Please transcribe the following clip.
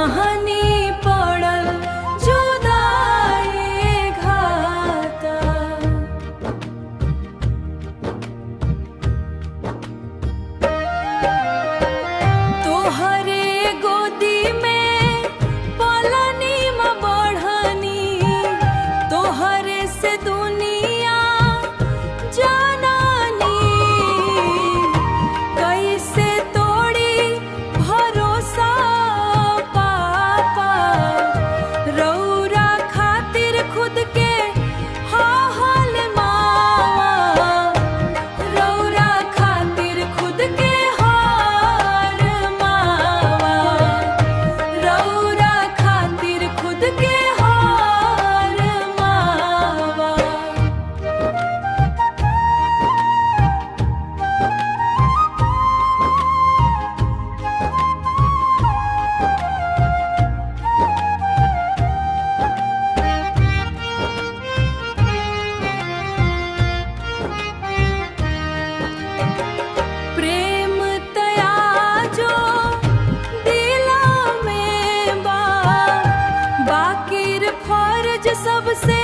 सहनी पड़ल जुदाई घाता। तोहरे गोदी में पलनी में बढ़नी, तोहरे से दुनिया जाननी। कैसे तोड़ी भरोसा पापा, रौरा खातिर खुद के हाल मावा, रौरा खातिर खुद के हार मावा, रौरा खातिर खुद के हार मावा। प्रेम तया जो दिला में बा, बाकिर फर्ज सबसे